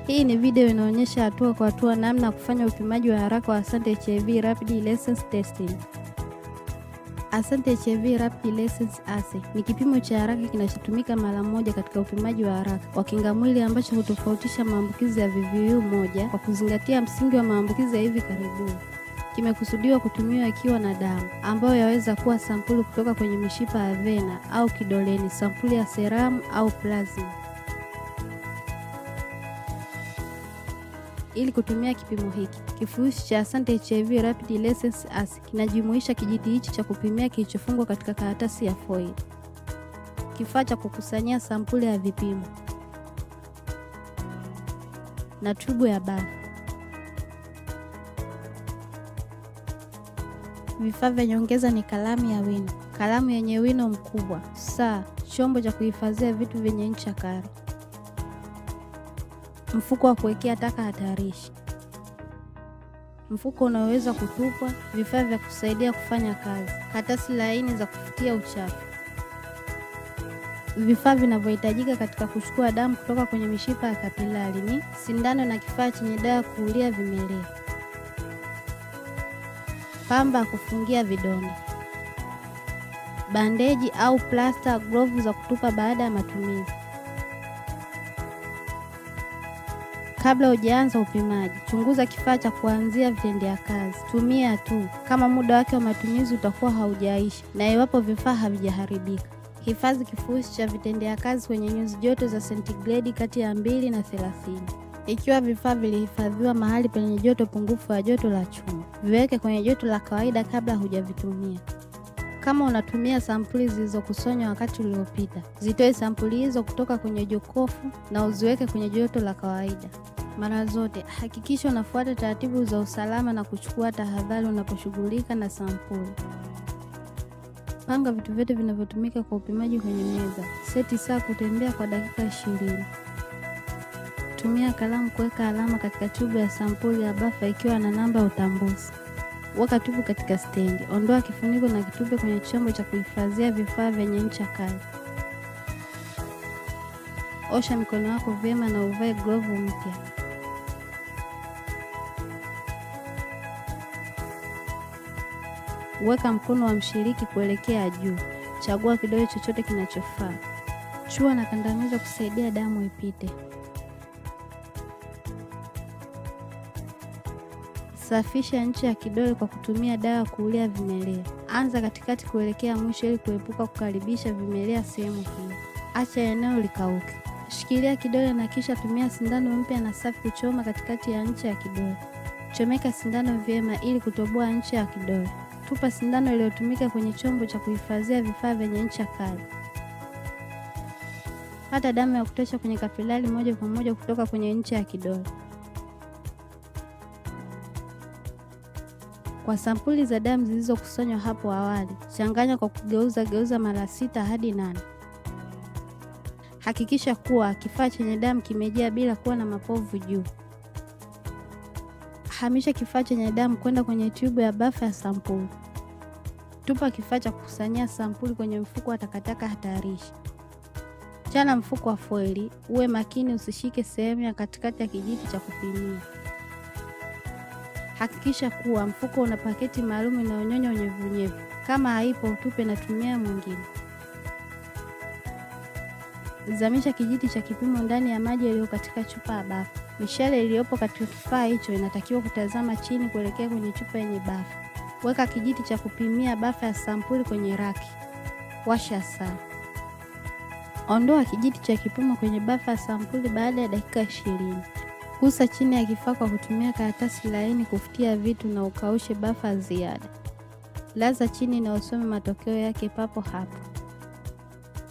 Hii ni video inaonyesha hatua kwa hatua namna ya kufanya upimaji wa haraka wa Asante HIV Rapid Response Testing. Asante HIV Rapid Response Assay ni kipimo cha haraka kinachotumika mara moja katika upimaji wa haraka wa kingamwili ambacho hutofautisha maambukizi ya VVU moja kwa kuzingatia msingi wa maambukizi ya hivi karibuni. Kimekusudiwa kutumiwa ikiwa na damu ambayo yaweza kuwa sampuli kutoka kwenye mishipa ya vena au kidoleni, sampuli ya seramu au plasma. Ili kutumia kipimo hiki, kifurushi cha Asante HIV Rapid Response Assay kinajumuisha kijiti hichi cha kupimia kilichofungwa katika karatasi ya foil, kifaa cha kukusanyia sampuli ya vipimo na tubu ya bafu. Vifaa vya nyongeza ni kalamu ya wino, kalamu yenye wino mkubwa, saa, chombo cha kuhifadhia vitu vyenye ncha kali, mfuko wa kuwekea taka hatarishi, mfuko unaoweza kutupwa, vifaa vya kusaidia kufanya kazi, karatasi laini za kufutia uchafu. Vifaa vinavyohitajika katika kuchukua damu kutoka kwenye mishipa ya kapilari ni sindano na kifaa chenye dawa kuulia vimelea, pamba ya kufungia vidonda, bandeji au plasta, glovu za kutupa baada ya matumizi. Kabla hujaanza upimaji, chunguza kifaa cha kuanzia vitendea kazi. Tumia tu kama muda wake wa matumizi utakuwa haujaisha na iwapo vifaa havijaharibika. Hifadhi kifurushi cha vitendea kazi kwenye nyuzi joto za sentigredi kati ya 2 na 30. Ikiwa vifaa vilihifadhiwa mahali penye joto pungufu ya joto la chumba, viweke kwenye joto la kawaida kabla hujavitumia. Kama unatumia sampuli zilizokusanywa wakati uliopita, zitoe sampuli hizo kutoka kwenye jokofu na uziweke kwenye joto la kawaida. Mara zote hakikisha unafuata taratibu za usalama na kuchukua tahadhari unaposhughulika na sampuli. Panga vitu vyote vinavyotumika kwa upimaji kwenye meza. Seti saa kutembea kwa dakika 20. Tumia kalamu kuweka alama katika tubu ya sampuli ya bafa ikiwa na namba ya utambuzi. Weka tubu katika stendi. Ondoa kifuniko na kitupe kwenye chombo cha kuhifadhia vifaa vyenye ncha kali. Osha mikono yako vyema na uvae glovu mpya. Weka mkono wa mshiriki kuelekea juu. Chagua kidole chochote kinachofaa. Chua na kandamiza kusaidia damu ipite. Safisha ncha ya kidole kwa kutumia dawa kuulia vimelea. Anza katikati kuelekea mwisho ili kuepuka kukaribisha vimelea sehemu hiyo. Acha eneo likauke. Shikilia kidole na kisha tumia sindano mpya na safi kuchoma katikati ya ncha ya kidole. Chomeka sindano vyema ili kutoboa ncha ya kidole. Tupa sindano iliyotumika kwenye chombo cha kuhifadhia vifaa vyenye ncha kali. Pata damu ya kutosha kwenye kapilari moja kwa moja kutoka kwenye ncha ya kidole. Kwa sampuli za damu zilizokusanywa hapo awali, changanya kwa kugeuza mara 6 hadi 8. Hakikisha kuwa kifaa chenye damu kimejaa bila kuwa na mapovu juu. Hamisha kifaa chenye damu kwenda kwenye tubu ya bafa ya sampuli. Tupa kifaa cha kukusanyia sampuli kwenye mfuko wa takataka hatarishi. Chana mfuko wa foili, uwe makini usishike sehemu ya katikati ya kijiti cha kupimia. Hakikisha kuwa mfuko una paketi maalum inayonyonya unyevunyevu. Kama haipo utupe na tumia mwingine. Zamisha kijiti cha kipimo ndani ya maji yaliyo katika chupa ya bafu. Mishale iliyopo katika kifaa hicho inatakiwa kutazama chini kuelekea kwenye chupa yenye bafu. Weka kijiti cha kupimia bafa ya sampuli kwenye raki. Washa saa. Ondoa kijiti cha kipimo kwenye bafa ya sampuli baada ya dakika 20. Gusa chini ya kifaa kwa kutumia karatasi laini kufutia vitu na ukaushe bafa ziada. Laza chini na usome matokeo yake papo hapo.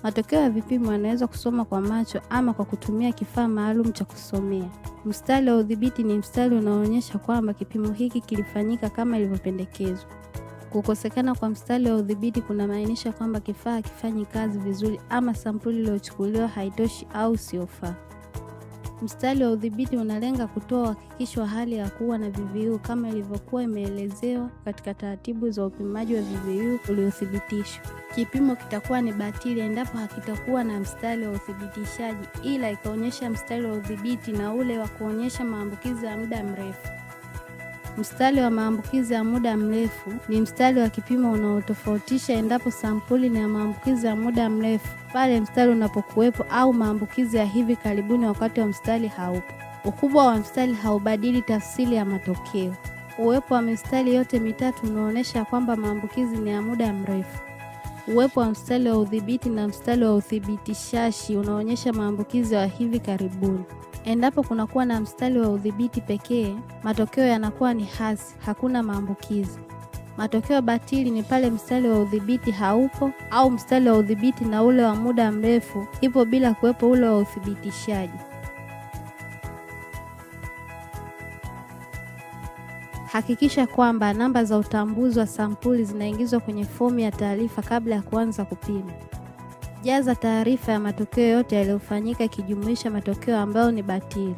Matokeo ya vipimo yanaweza kusoma kwa macho ama kwa kutumia kifaa maalum cha kusomea. Mstari wa udhibiti ni mstari unaoonyesha kwamba kipimo hiki kilifanyika kama ilivyopendekezwa. Kukosekana kwa mstari wa udhibiti kunamaanisha kwamba kifaa hakifanyi kazi vizuri ama sampuli iliyochukuliwa haitoshi au siofaa. Mstari wa udhibiti unalenga kutoa uhakikisho wa hali ya kuwa na VVU kama ilivyokuwa imeelezewa katika taratibu za upimaji wa VVU uliothibitishwa. Kipimo kitakuwa ni batili endapo hakitakuwa na mstari wa uthibitishaji, ila ikaonyesha mstari wa udhibiti na ule wa kuonyesha maambukizi ya muda mrefu. Mstari wa maambukizi ya muda mrefu ni mstari wa kipimo unaotofautisha endapo sampuli ni ya maambukizi ya muda mrefu pale mstari unapokuwepo au maambukizi ya hivi karibuni wakati wa mstari haupo. Ukubwa wa mstari haubadili tafsiri ya matokeo. Uwepo wa mistari yote mitatu unaonyesha kwamba maambukizi ni ya muda mrefu. Uwepo wa mstari wa udhibiti na mstari wa uthibitishaji unaonyesha maambukizi ya hivi karibuni. Endapo kunakuwa na mstari wa udhibiti pekee, matokeo yanakuwa ni hasi, hakuna maambukizi. Matokeo batili ni pale mstari wa udhibiti haupo au mstari wa udhibiti na ule wa muda mrefu ipo bila kuwepo ule wa uthibitishaji. Hakikisha kwamba namba za utambuzi wa sampuli zinaingizwa kwenye fomu ya taarifa kabla ya kuanza kupima. Jaza taarifa ya matokeo yote yaliyofanyika ikijumuisha matokeo ambayo ni batili.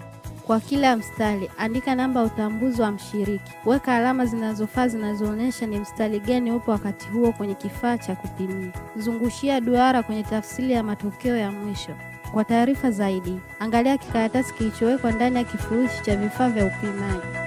Kwa kila mstari, andika namba ya utambuzi wa mshiriki. Weka alama zinazofaa zinazoonyesha ni mstari gani upo wakati huo kwenye kifaa cha kupimia. Zungushia duara kwenye tafsiri ya matokeo ya mwisho. Kwa taarifa zaidi, angalia kikaratasi kilichowekwa ndani ya kifurushi cha vifaa vya upimaji.